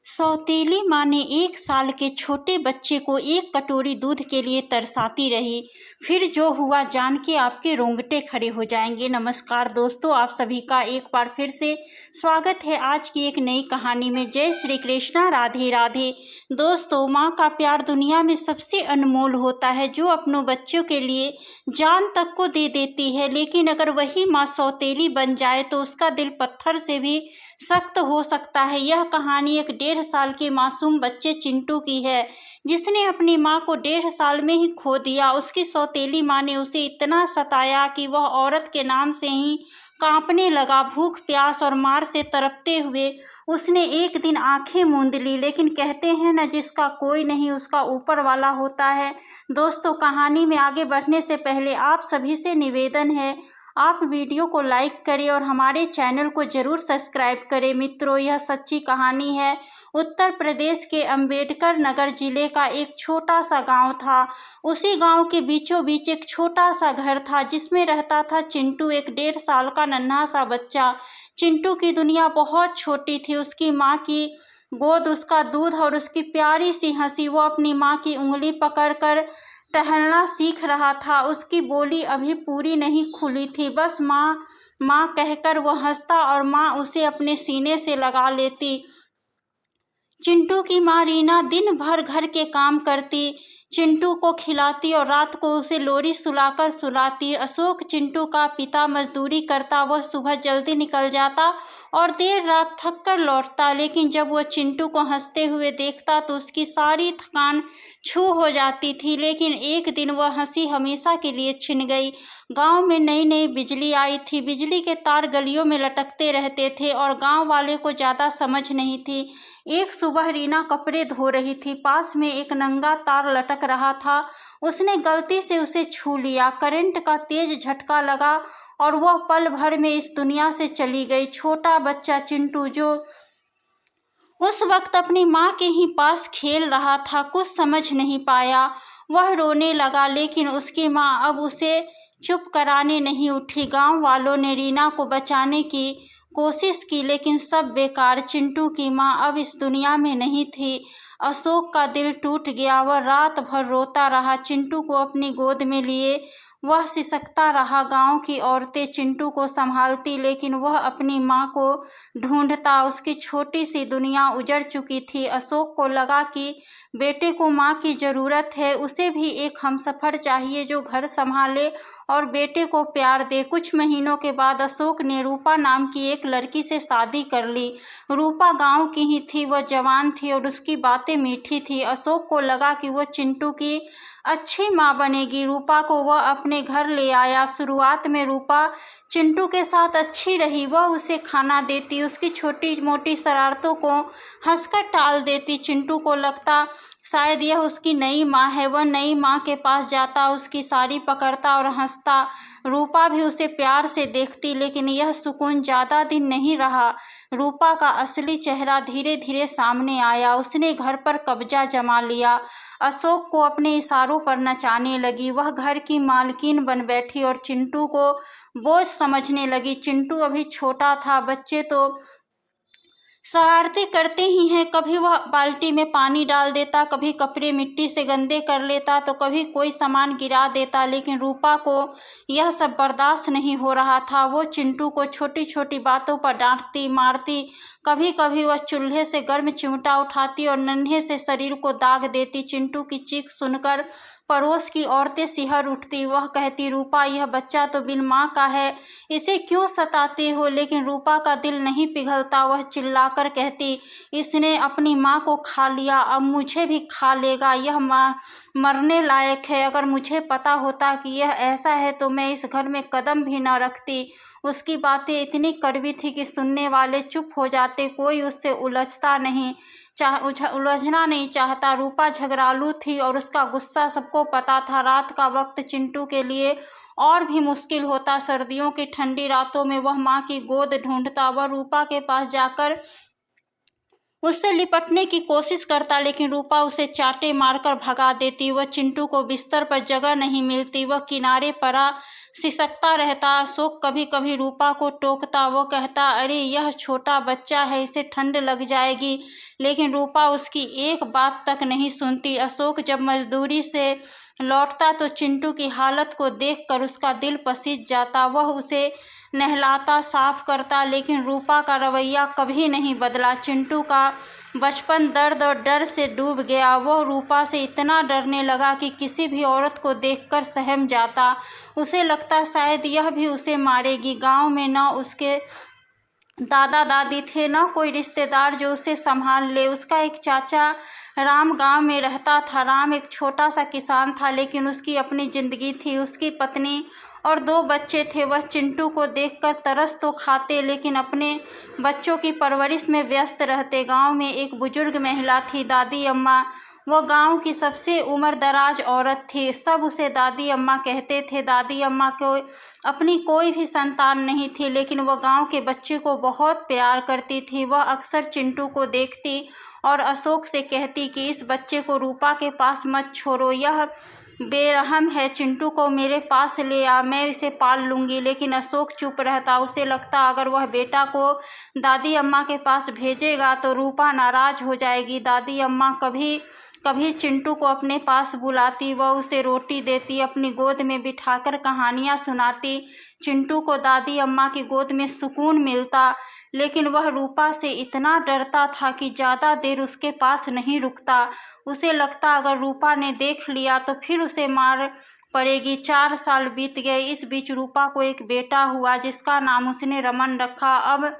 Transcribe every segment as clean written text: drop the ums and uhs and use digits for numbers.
सौतेली माँ ने 1 साल के छोटे बच्चे को 1 कटोरी दूध के लिए तरसाती रही। फिर जो हुआ जान के आपके रोंगटे खड़े हो जाएंगे। नमस्कार दोस्तों, आप सभी का एक बार फिर से स्वागत है आज की एक नई कहानी में। जय श्री कृष्णा, राधे राधे। दोस्तों, माँ का प्यार दुनिया में सबसे अनमोल होता है, जो अपनों बच्चों के लिए जान तक को दे देती है। लेकिन अगर वही माँ सौतेली बन जाए तो उसका दिल पत्थर से भी सख्त हो सकता है। यह कहानी एक 1.5 साल के मासूम बच्चे चिंटू की है, जिसने अपनी माँ को 1.5 साल में ही खो दिया। उसकी सौतेली माँ ने उसे इतना सताया कि वह औरत के नाम से ही कांपने लगा। भूख, प्यास और मार से तड़पते हुए उसने एक दिन आंखें मूंद ली। लेकिन कहते हैं न, जिसका कोई नहीं उसका ऊपर वाला होता है। दोस्तों, कहानी में आगे बढ़ने से पहले आप सभी से निवेदन है, आप वीडियो को लाइक करें और हमारे चैनल को जरूर सब्सक्राइब करें। मित्रों, यह सच्ची कहानी है। उत्तर प्रदेश के अंबेडकर नगर जिले का एक छोटा सा गांव था। उसी गांव के बीचों बीच एक छोटा सा घर था, जिसमें रहता था चिंटू, एक 1.5 साल का नन्हा सा बच्चा। चिंटू की दुनिया बहुत छोटी थी। उसकी माँ की गोद, उसका दूध और उसकी प्यारी सी हंसी। वो अपनी माँ की उंगली पकड़कर टहलना सीख रहा था। उसकी बोली अभी पूरी नहीं खुली थी। बस माँ माँ कहकर वो हंसता और माँ उसे अपने सीने से लगा लेती। चिंटू की माँ रीना दिन भर घर के काम करती, चिंटू को खिलाती और रात को उसे लोरी सुलाकर सुलाती। अशोक, चिंटू का पिता, मजदूरी करता। वह सुबह जल्दी निकल जाता और देर रात थक कर लौटता। लेकिन जब वह चिंटू को हंसते हुए देखता तो उसकी सारी थकान छू हो जाती थी। लेकिन एक दिन वह हंसी हमेशा के लिए छिन गई। गांव में नई नई बिजली आई थी। बिजली के तार गलियों में लटकते रहते थे और गांव वाले को ज़्यादा समझ नहीं थी। एक सुबह रीना कपड़े धो रही थी। पास में एक नंगा तार लटक रहा था। उसने गलती से उसे छू लिया। करंट का तेज झटका लगा और वह पल भर में इस दुनिया से चली गई। छोटा बच्चा चिंटू, जो उस वक्त अपनी माँ के ही पास खेल रहा था, कुछ समझ नहीं पाया। वह रोने लगा, लेकिन उसकी माँ अब उसे चुप कराने नहीं उठी। गांव वालों ने रीना को बचाने की कोशिश की, लेकिन सब बेकार। चिंटू की माँ अब इस दुनिया में नहीं थी। अशोक का दिल टूट गया। वह रात भर रोता रहा। चिंटू को अपनी गोद में लिए वह सिसकता रहा। गांव की औरतें चिंटू को संभालती, लेकिन वह अपनी माँ को ढूंढता। उसकी छोटी सी दुनिया उजड़ चुकी थी। अशोक को लगा कि बेटे को माँ की ज़रूरत है। उसे भी एक हमसफर चाहिए जो घर संभाले और बेटे को प्यार दे। कुछ महीनों के बाद अशोक ने रूपा नाम की एक लड़की से शादी कर ली। रूपा गांव की ही थी। वह जवान थी और उसकी बातें मीठी थी। अशोक को लगा कि वह चिंटू की अच्छी माँ बनेगी। रूपा को वह अपने घर ले आया। शुरुआत में रूपा चिंटू के साथ अच्छी रही। वह उसे खाना देती, उसकी छोटी मोटी शरारतों को हंसकर टाल देती। चिंटू को लगता शायद यह उसकी नई माँ है। वह नई माँ के पास जाता, उसकी साड़ी पकड़ता और हंसता। रूपा भी उसे प्यार से देखती, लेकिन यह सुकून ज़्यादा दिन नहीं रहा। रूपा का असली चेहरा धीरे धीरे सामने आया। उसने घर पर कब्जा जमा लिया। अशोक को अपने इशारों पर नचाने लगी। वह घर की मालकिन बन बैठी और चिंटू को बोझ समझने लगी। चिंटू अभी छोटा था। बच्चे तो शरारतें करते ही हैं। कभी वह बाल्टी में पानी डाल देता, कभी कपड़े मिट्टी से गंदे कर लेता, तो कभी कोई सामान गिरा देता। लेकिन रूपा को यह सब बर्दाश्त नहीं हो रहा था। वो चिंटू को छोटी छोटी बातों पर डांटती, मारती। कभी कभी वह चूल्हे से गर्म चिमटा उठाती और नन्हे से शरीर को दाग देती। चिंटू की चीख सुनकर पड़ोस की औरतें सिहर उठती। वह कहती, रूपा, यह बच्चा तो बिन माँ का है, इसे क्यों सताते हो? लेकिन रूपा का दिल नहीं पिघलता। वह चिल्लाकर कहती, इसने अपनी माँ को खा लिया, अब मुझे भी खा लेगा। यह मरने लायक है। अगर मुझे पता होता कि यह ऐसा है तो मैं इस घर में कदम भी न रखती। उसकी बातें इतनी कड़वी थी कि सुनने वाले चुप हो जाते। कोई उससे उलझना नहीं चाहता। रूपा झगड़ालू थी और उसका गुस्सा सबको पता था। रात का वक्त चिंटू के लिए और भी मुश्किल होता। सर्दियों की ठंडी रातों में वह माँ की गोद ढूंढता। वह रूपा के पास जाकर उससे लिपटने की कोशिश करता, लेकिन रूपा उसे चांटे मारकर भगा देती। वह चिंटू को बिस्तर पर जगह नहीं मिलती, वह किनारे पड़ा सिसकता रहता। अशोक कभी कभी रूपा को टोकता, वो कहता, अरे यह छोटा बच्चा है, इसे ठंड लग जाएगी, लेकिन रूपा उसकी एक बात तक नहीं सुनती। अशोक जब मजदूरी से लौटता तो चिंटू की हालत को देखकर उसका दिल पसीज जाता। वह उसे नहलाता, साफ करता, लेकिन रूपा का रवैया कभी नहीं बदला। चिंटू का बचपन दर्द और डर से डूब गया। वो रूपा से इतना डरने लगा कि किसी भी औरत को देखकर सहम जाता। उसे लगता शायद यह भी उसे मारेगी। गांव में न उसके दादा दादी थे, न कोई रिश्तेदार जो उसे संभाल ले। उसका एक चाचा राम गांव में रहता था। राम एक छोटा सा किसान था, लेकिन उसकी अपनी जिंदगी थी। उसकी पत्नी और 2 बच्चे थे। वह चिंटू को देखकर तरस तो खाते, लेकिन अपने बच्चों की परवरिश में व्यस्त रहते। गांव में एक बुजुर्ग महिला थी, दादी अम्मा। वह गांव की सबसे उम्रदराज औरत थी। सब उसे दादी अम्मा कहते थे। दादी अम्मा को अपनी कोई भी संतान नहीं थी, लेकिन वह गांव के बच्चे को बहुत प्यार करती थी। वह अक्सर चिंटू को देखती और अशोक से कहती कि इस बच्चे को रूपा के पास मत छोड़ो, यह बेरहम है, चिंटू को मेरे पास ले आ, मैं इसे पाल लूँगी। लेकिन अशोक चुप रहता। उसे लगता अगर वह बेटा को दादी अम्मा के पास भेजेगा तो रूपा नाराज हो जाएगी। दादी अम्मा कभी कभी चिंटू को अपने पास बुलाती, वह उसे रोटी देती, अपनी गोद में बिठाकर कहानियाँ सुनाती। चिंटू को दादी अम्मा की गोद में सुकून मिलता, लेकिन वह रूपा से इतना डरता था कि ज़्यादा देर उसके पास नहीं रुकता। उसे लगता अगर रूपा ने देख लिया तो फिर उसे मार पड़ेगी। 4 साल बीत गए। इस बीच रूपा को एक बेटा हुआ, जिसका नाम उसने रमन रखा। अब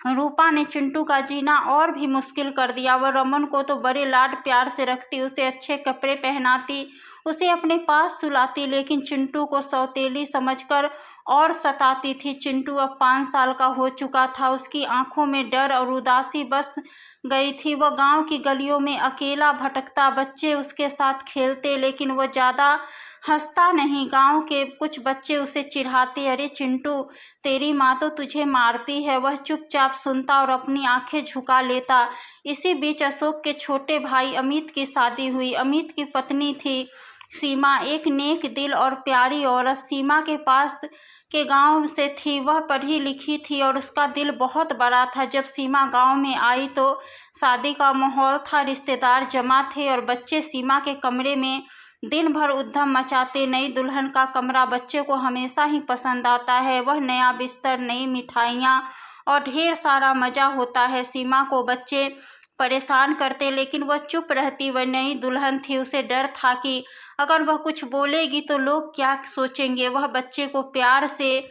रूपा ने चिंटू का जीना और भी मुश्किल कर दिया। वह रमन को तो बड़े लाड प्यार से रखती, उसे अच्छे कपड़े पहनाती, उसे अपने पास सुलाती, लेकिन चिंटू को सौतेली समझकर और सताती थी। चिंटू अब 5 साल का हो चुका था। उसकी आंखों में डर और उदासी बस गई थी। वह गांव की गलियों में अकेला भटकता। बच्चे उसके साथ खेलते, लेकिन वह ज़्यादा हंसता नहीं। गांव के कुछ बच्चे उसे चिढ़ाते, अरे चिंटू, तेरी माँ तो तुझे मारती है। वह चुपचाप सुनता और अपनी आंखें झुका लेता। इसी बीच अशोक के छोटे भाई अमित की शादी हुई। अमित की पत्नी थी सीमा, एक नेक दिल और प्यारी औरत। सीमा के पास के गांव से थी। वह पढ़ी लिखी थी और उसका दिल बहुत बड़ा था। जब सीमा गांव में आई तो शादी का माहौल था, रिश्तेदार जमा थे और बच्चे सीमा के कमरे में दिन भर उधम मचाते। नई दुल्हन का कमरा बच्चे को हमेशा ही पसंद आता है। वह नया बिस्तर, नई मिठाइयाँ और ढेर सारा मज़ा होता है। सीमा को बच्चे परेशान करते, लेकिन वह चुप रहती। वह नई दुल्हन थी, उसे डर था कि अगर वह कुछ बोलेगी तो लोग क्या सोचेंगे। वह बच्चे को प्यार से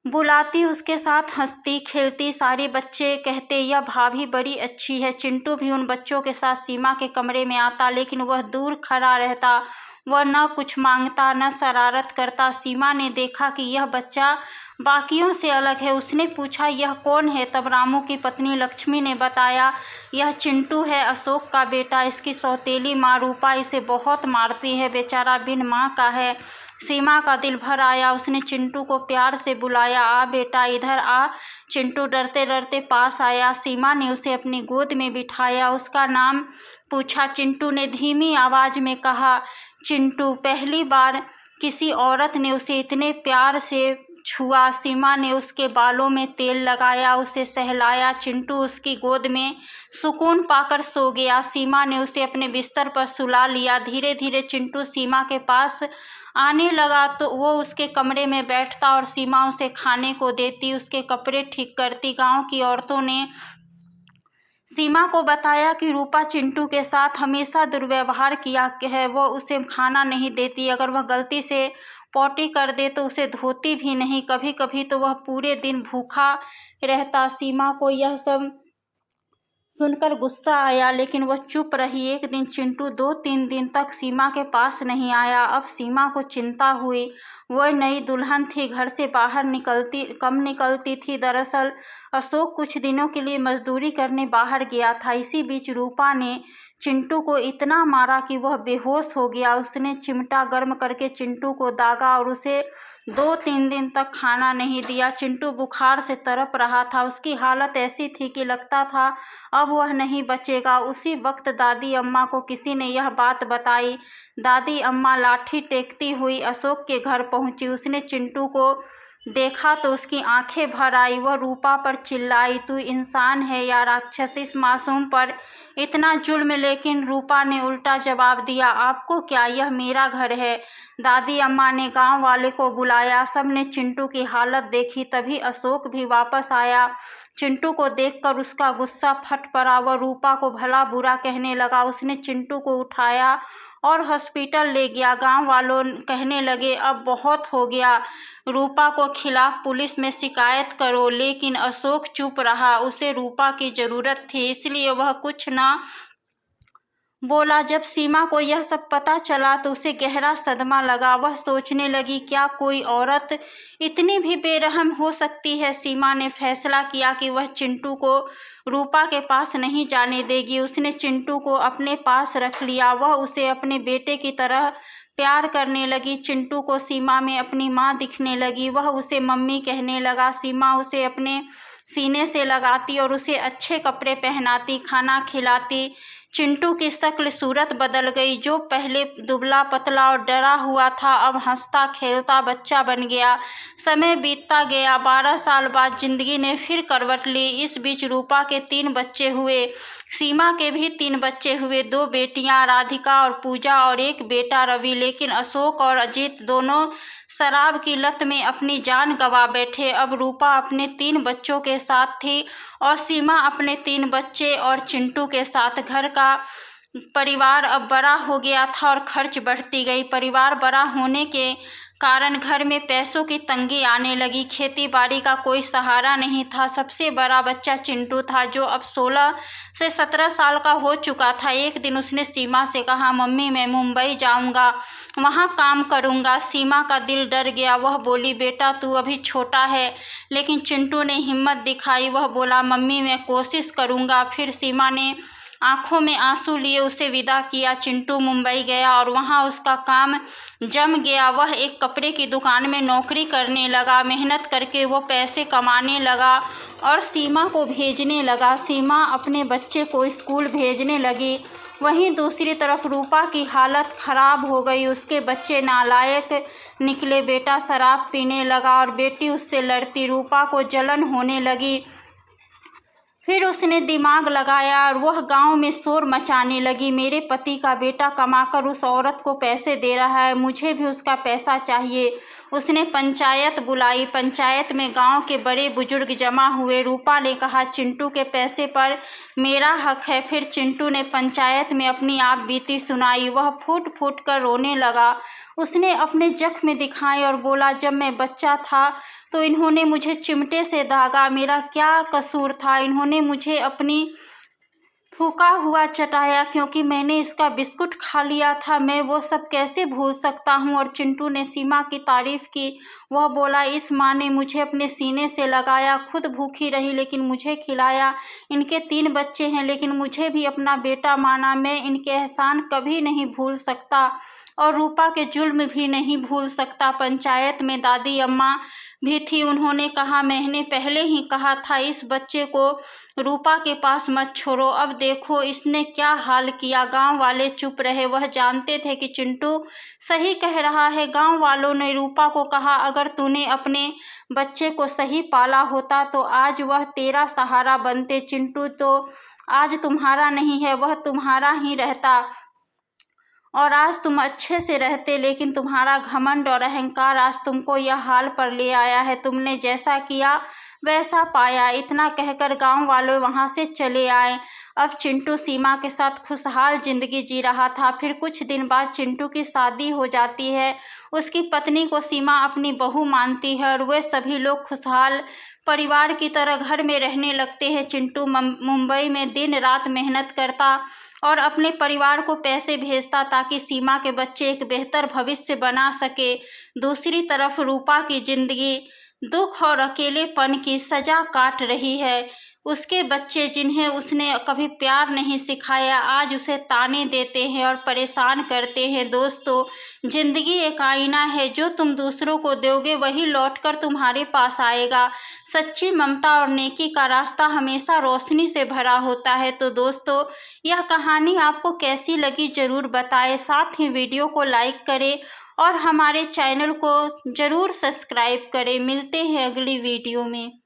बुलाती, उसके साथ हंसती खेलती। सारे बच्चे कहते यह भाभी बड़ी अच्छी है। चिंटू भी उन बच्चों के साथ सीमा के कमरे में आता, लेकिन वह दूर खड़ा रहता। वह न कुछ मांगता, न शरारत करता। सीमा ने देखा कि यह बच्चा बाकियों से अलग है। उसने पूछा, यह कौन है? तब रामू की पत्नी लक्ष्मी ने बताया, यह चिंटू है, अशोक का बेटा। इसकी सौतेली माँ रूपा इसे बहुत मारती है, बेचारा बिन माँ का है। सीमा का दिल भर आया। उसने चिंटू को प्यार से बुलाया, आ बेटा, इधर आ। चिंटू डरते डरते पास आया। सीमा ने उसे अपनी गोद में बिठाया, उसका नाम पूछा। चिंटू ने धीमी आवाज में कहा, चिंटू। पहली बार किसी औरत ने उसे इतने प्यार से छुआ। सीमा ने उसके बालों में तेल लगाया, उसे सहलाया। चिंटू उसकी गोद में सुकून पाकर सो गया। सीमा ने उसे अपने बिस्तर पर सुला लिया। धीरे धीरे चिंटू सीमा के पास आने लगा तो वो उसके कमरे में बैठता और सीमा उसे खाने को देती, उसके कपड़े ठीक करती। गांव की औरतों ने सीमा को बताया कि रूपा चिंटू के साथ हमेशा दुर्व्यवहार किया है। वो उसे खाना नहीं देती, अगर वह गलती से पॉटी कर दे तो उसे धोती भी नहीं। कभी कभी तो वह पूरे दिन भूखा रहता। सीमा को यह सब सुनकर गुस्सा आया, लेकिन वह चुप रही। एक दिन चिंटू 2-3 दिन तक सीमा के पास नहीं आया। अब सीमा को चिंता हुई। वह नई दुल्हन थी, घर से बाहर कम निकलती थी। दरअसल अशोक कुछ दिनों के लिए मजदूरी करने बाहर गया था। इसी बीच रूपा ने चिंटू को इतना मारा कि वह बेहोश हो गया। उसने चिमटा गर्म करके चिंटू को दागा और उसे 2-3 दिन तक खाना नहीं दिया। चिंटू बुखार से तड़प रहा था। उसकी हालत ऐसी थी कि लगता था अब वह नहीं बचेगा। उसी वक्त दादी अम्मा को किसी ने यह बात बताई। दादी अम्मा लाठी टेकती हुई अशोक के घर पहुंची। उसने चिंटू को देखा तो उसकी आंखें भर आई। वह रूपा पर चिल्लाई, तू इंसान है या राक्षस, इस मासूम पर इतना जुल्म। लेकिन रूपा ने उल्टा जवाब दिया, आपको क्या, यह मेरा घर है। दादी अम्मा ने गांव वाले को बुलाया। सबने चिंटू की हालत देखी। तभी अशोक भी वापस आया। चिंटू को देखकर उसका गुस्सा फट पड़ा। वह रूपा को भला बुरा कहने लगा। उसने चिंटू को उठाया और हॉस्पिटल ले गया। गांव वालों कहने लगे, अब बहुत हो गया, रूपा को खिलाफ पुलिस में शिकायत करो। लेकिन अशोक चुप रहा। उसे रूपा की जरूरत थी, इसलिए वह कुछ न बोला। जब सीमा को यह सब पता चला तो उसे गहरा सदमा लगा। वह सोचने लगी, क्या कोई औरत इतनी भी बेरहम हो सकती है। सीमा ने फैसला किया कि वह चिंटू को रूपा के पास नहीं जाने देगी। उसने चिंटू को अपने पास रख लिया। वह उसे अपने बेटे की तरह प्यार करने लगी। चिंटू को सीमा में अपनी माँ दिखने लगी। वह उसे मम्मी कहने लगा। सीमा उसे अपने सीने से लगाती और उसे अच्छे कपड़े पहनाती, खाना खिलाती। चिंटू की शक्ल सूरत बदल गई। जो पहले दुबला पतला और डरा हुआ था, अब हंसता खेलता बच्चा बन गया। समय बीतता गया। 12 साल बाद जिंदगी ने फिर करवट ली। इस बीच रूपा के 3 बच्चे हुए। सीमा के भी 3 बच्चे हुए, 2 बेटियां राधिका और पूजा और 1 बेटा रवि। लेकिन अशोक और अजीत दोनों शराब की लत में अपनी जान गंवा बैठे। अब रूपा अपने 3 बच्चों के साथ थी और सीमा अपने 3 बच्चे और चिंटू के साथ। घर का परिवार अब बड़ा हो गया था और खर्च बढ़ती गई। परिवार बड़ा होने के कारण घर में पैसों की तंगी आने लगी। खेती बाड़ी का कोई सहारा नहीं था। सबसे बड़ा बच्चा चिंटू था, जो अब 16 से 17 साल का हो चुका था। एक दिन उसने सीमा से कहा, मम्मी मैं मुंबई जाऊंगा, वहाँ काम करूंगा। सीमा का दिल डर गया। वह बोली, बेटा तू अभी छोटा है। लेकिन चिंटू ने हिम्मत दिखाई। वह बोला, मम्मी मैं कोशिश करूंगा। फिर सीमा ने आंखों में आंसू लिए उसे विदा किया। चिंटू मुंबई गया और वहां उसका काम जम गया। वह एक कपड़े की दुकान में नौकरी करने लगा। मेहनत करके वो पैसे कमाने लगा और सीमा को भेजने लगा। सीमा अपने बच्चे को स्कूल भेजने लगी। वहीं दूसरी तरफ रूपा की हालत खराब हो गई। उसके बच्चे नालायक निकले। बेटा शराब पीने लगा और बेटी उससे लड़ती। रूपा को जलन होने लगी। फिर उसने दिमाग लगाया और वह गांव में शोर मचाने लगी, मेरे पति का बेटा कमाकर उस औरत को पैसे दे रहा है, मुझे भी उसका पैसा चाहिए। उसने पंचायत बुलाई। पंचायत में गांव के बड़े बुजुर्ग जमा हुए। रूपा ने कहा, चिंटू के पैसे पर मेरा हक है। फिर चिंटू ने पंचायत में अपनी आप बीती सुनाई। वह फूट फूट कर रोने लगा। उसने अपने जख्म दिखाए और बोला, जब मैं बच्चा था तो इन्होंने मुझे चिमटे से दागा, मेरा क्या कसूर था। इन्होंने मुझे अपनी थूका हुआ चटाया क्योंकि मैंने इसका बिस्कुट खा लिया था। मैं वो सब कैसे भूल सकता हूँ। और चिंटू ने सीमा की तारीफ की। वह बोला, इस माँ ने मुझे अपने सीने से लगाया, खुद भूखी रही लेकिन मुझे खिलाया। इनके 3 बच्चे हैं लेकिन मुझे भी अपना बेटा माना। मैं इनके एहसान कभी नहीं भूल सकता और रूपा के जुल्म भी नहीं भूल सकता। पंचायत में दादी अम्मा भी थी। उन्होंने कहा, मैंने पहले ही कहा था इस बच्चे को रूपा के पास मत छोड़ो। अब देखो इसने क्या हाल किया। गांव वाले चुप रहे। वह जानते थे कि चिंटू सही कह रहा है। गांव वालों ने रूपा को कहा, अगर तूने अपने बच्चे को सही पाला होता तो आज वह तेरा सहारा बनते। चिंटू तो आज तुम्हारा नहीं है, वह तुम्हारा ही रहता और आज तुम अच्छे से रहते। लेकिन तुम्हारा घमंड और अहंकार आज तुमको यह हाल पर ले आया है। तुमने जैसा किया वैसा पाया। इतना कहकर गांव वाले वहां से चले आए। अब चिंटू सीमा के साथ खुशहाल जिंदगी जी रहा था। फिर कुछ दिन बाद चिंटू की शादी हो जाती है। उसकी पत्नी को सीमा अपनी बहू मानती है और वे सभी लोग खुशहाल परिवार की तरह घर में रहने लगते हैं। चिंटू मुंबई में दिन रात मेहनत करता और अपने परिवार को पैसे भेजता ताकि सीमा के बच्चे एक बेहतर भविष्य बना सके। दूसरी तरफ रूपा की जिंदगी दुख और अकेलेपन की सजा काट रही है। उसके बच्चे जिन्हें उसने कभी प्यार नहीं सिखाया आज उसे ताने देते हैं और परेशान करते हैं। दोस्तों, जिंदगी एक आईना है, जो तुम दूसरों को दोगे वही लौटकर तुम्हारे पास आएगा। सच्ची ममता और नेकी का रास्ता हमेशा रोशनी से भरा होता है। तो दोस्तों, यह कहानी आपको कैसी लगी जरूर बताएं। साथ ही वीडियो को लाइक करें और हमारे चैनल को जरूर सब्सक्राइब करें। मिलते हैं अगली वीडियो में।